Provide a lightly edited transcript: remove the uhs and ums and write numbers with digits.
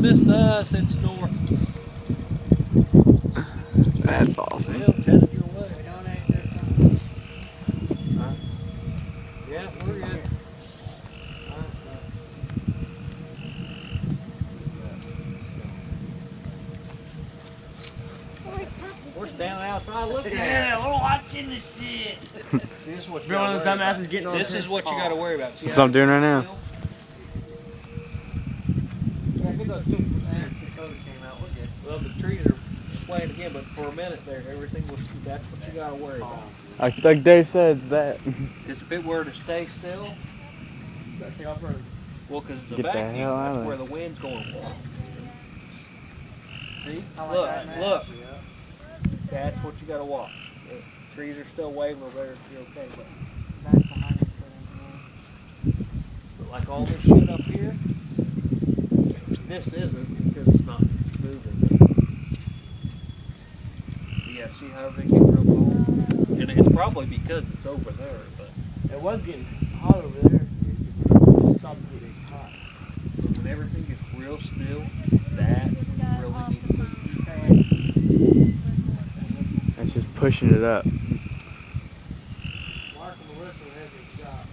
missed us, it's north. That's awesome. Well, headed your way. Yeah, we're good. We're standing outside looking at it. we're watching this shit. This is what you Be one of those gotta worry dumbasses getting on This is what you got to worry about. See That's how what I'm doing right now. Yeah, I think those two Dakota came out. We're good. Well, the trees are swaying again, but for a minute there, everything was. That's what you got to worry about. Like Dave said, that. Because if it were to stay still, well, because it's a Get the vacuum, hell out that's of where the wind's going. See? like Look, that, man. look. That's what you got to watch. The trees are still waving over there. You're okay, but like all this shit up here, this isn't because it's not moving. Yeah, see how they get real cold? And it's probably because it's over there, but It was getting hot over there. It just stopped getting hot. when everything gets real still, that really needs to move. It's just pushing it up. Mark and Melissa had their shot.